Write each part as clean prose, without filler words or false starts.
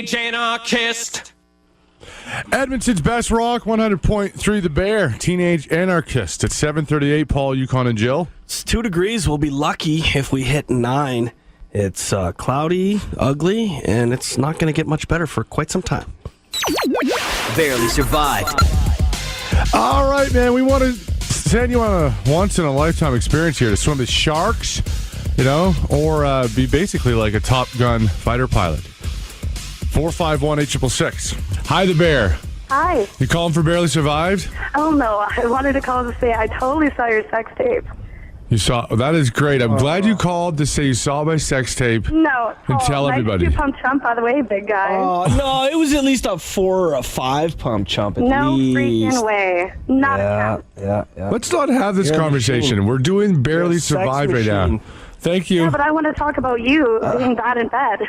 Teenage Anarchist. Edmonton's best rock, 100.3 The Bear, Teenage Anarchist. At 7:38, Paul, Yukon, and Jill. It's 2 degrees. We'll be lucky if we hit 9. It's cloudy, ugly, and it's not going to get much better for quite some time. Barely survived. All right, man. We want to send you on a once-in-a-lifetime experience here to swim with sharks, or be basically like a Top Gun fighter pilot. 451-8666. Hi, The Bear. Hi. You calling for Barely Survived? Oh, no. I wanted to call to say I totally saw your sex tape. You saw? That is great. I'm glad you called to say you saw my sex tape. No. And tell everybody. Nice to pump chump, by the way, big guy. No, it was at least a 4 or a 5 pump chump at no least. freaking way. Not a chance. Yeah. Let's not have this conversation. We're doing Barely Survived right now. Thank you. Yeah, but I want to talk about you being bad in bed.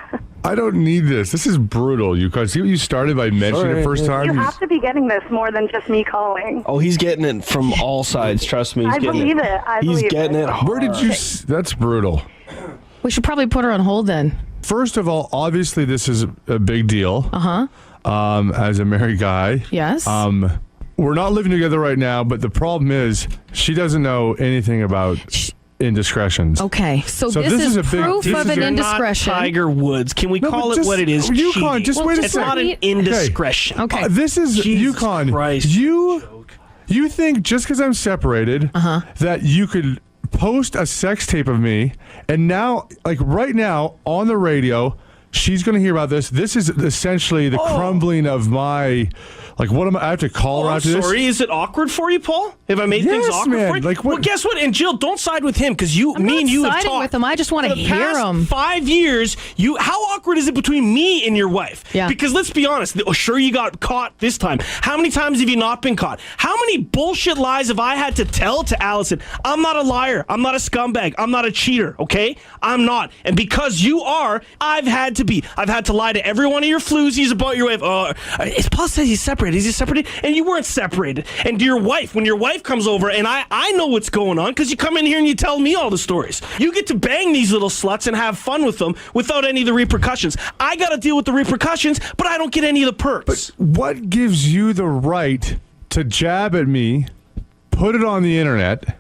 I don't need this. This is brutal. You guys see what you started by mentioning it first time? You have to be getting this more than just me calling. Oh, he's getting it from all sides. Trust me. I believe it. He's getting it hard. Where did you... That's brutal. We should probably put her on hold then. First of all, obviously this is a big deal. As a married guy. Yes. We're not living together right now, but the problem is she doesn't know anything about indiscretions. Okay, so this is a big, proof of an indiscretion. Not Tiger Woods. Can we call it what it is? Yukon, just wait a It's second. not an indiscretion. Okay. This is Jesus Yukon. Christ. You think just because I'm separated that you could post a sex tape of me, and now, like right now, on the radio, she's going to hear about this. This is essentially the crumbling of my... Like, what am I have to call her after this? Sorry, is it awkward for you, Paul? Have I made things awkward for you? Like, what? Well, guess what? And Jill, don't side with him because me and you have siding talked. with him. I just want to hear him. 5 years, how awkward is it between me and your wife? Yeah. Because let's be honest. Sure, you got caught this time. How many times have you not been caught? How many bullshit lies have I had to tell to Allison? I'm not a liar. I'm not a scumbag. I'm not a cheater. Okay, I'm not. And because you are, I've had to be. I've had to lie to every one of your floozies about your wife. Paul says he's separated. Is he separated? And you weren't separated. And to your wife, when your wife comes over, and I know what's going on because you come in here and you tell me all the stories. You get to bang these little sluts and have fun with them without any of the repercussions. I got to deal with the repercussions, but I don't get any of the perks. But what gives you the right to jab at me, put it on the internet,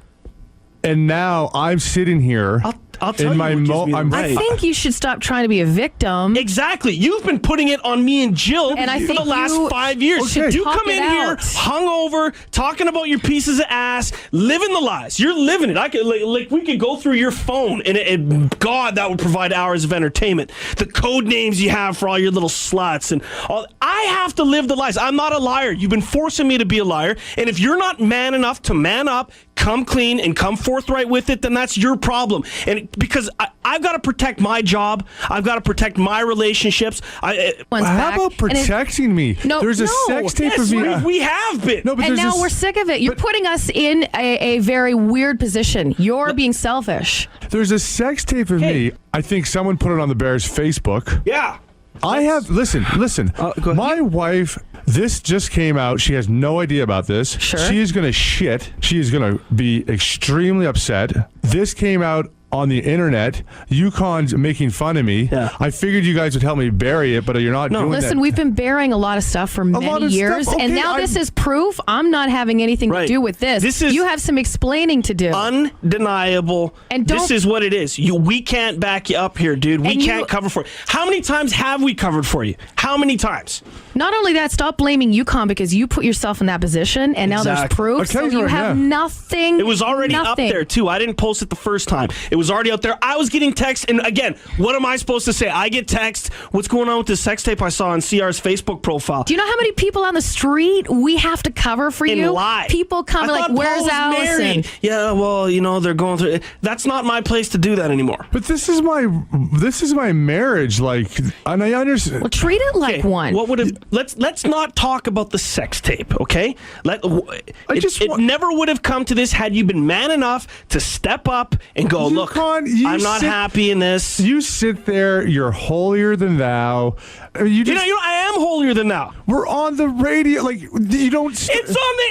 and now I'm sitting here... I'll tell you what gives me the right. I think you should stop trying to be a victim. Exactly. You've been putting it on me and Jill And I for think the last 5 years. should You talk come in it here out. hungover, talking about your pieces of ass, living the lies. You're living it. I could like we could go through your phone, and God, that would provide hours of entertainment. The code names you have for all your little sluts and all. I have to live the lies. I'm not a liar. You've been forcing me to be a liar, and if you're not man enough to man up, come clean, and come forthright with it, then that's your problem. And because I've got to protect my job, I've got to protect my relationships. How about protecting me? No, there's a sex tape of me. We have been. No, but And there's now we're sick of it. You're putting us in a very weird position. You're being selfish. There's a sex tape of me. I think someone put it on the Bears Facebook. Yeah. I have... Listen. Go ahead. My wife... This just came out. She has no idea about this. Sure. She is going to shit. She is going to be extremely upset. This came out on the internet. Yukon's making fun of me. Yeah. I figured you guys would help me bury it, but you're not doing that. Listen, we've been bearing a lot of stuff for many years, stuff. Okay, and now this is proof. I'm not having anything to do with this. You have some explaining to do. Undeniable. And this is what it is. We can't back you up here, dude. We can't cover for you. How many times have we covered for you? How many times? Not only that, stop blaming Yukon because you put yourself in that position, and now there's proof. So you have nothing. It was already up there, too. I didn't post it the first time. It was already out there. I was getting texts, and again, what am I supposed to say? I get texts. What's going on with this sex tape I saw on CR's Facebook profile? Do you know how many people on the street we have to cover for you? Lie. People come like, "Where's Allison?" Yeah, well, they're going through it. That's not my place to do that anymore. But this is my marriage, like, and I understand. Well, treat it like one. What would have? Let's not talk about the sex tape, okay? It never would have come to this had you been man enough to step up and go, look, I'm not happy in this. You sit there, you're holier than thou. I am holier than thou. We're on the radio, like, you don't... It's on the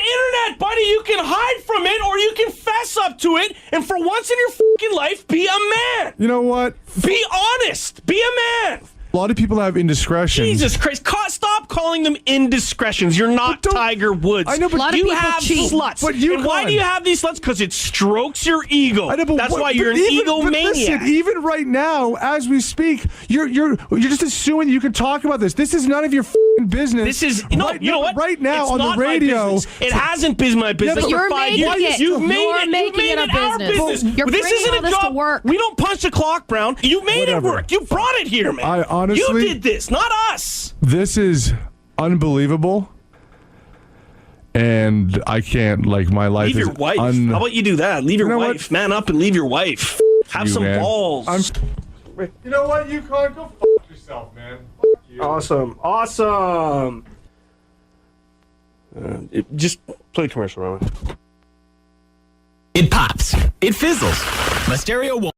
internet, buddy. You can hide from it or you can fess up to it, and for once in your fucking life, be a man. You know what? Be honest. Be a man. A lot of people have indiscretions. Jesus Christ. Stop calling them indiscretions. You're not Tiger Woods. I know, but you have sluts. But and why do you have these sluts? Because it strokes your ego. I know, but that's why you're an egomaniac. Listen, even right now, as we speak, you're just assuming you can talk about this. This is none of your business. This is you know what? Right now it's on not the radio, it hasn't been my business but you're for 5 making years. it. You've made You're it. making You've made it a our business. business. You're This bringing isn't all a this job. to work. We don't punch the clock, Brown. You made it work. You brought it here, man. I honestly, you did this, not us. This is unbelievable, and I can't. Like, my life Leave is your wife. How about you do that? Leave your wife. Man up and leave your wife. Have some balls. You know what, Yukon? Go fuck yourself, man. Fuck you. Awesome. Just play commercial, Roman. It pops. It fizzles. But stereo won't.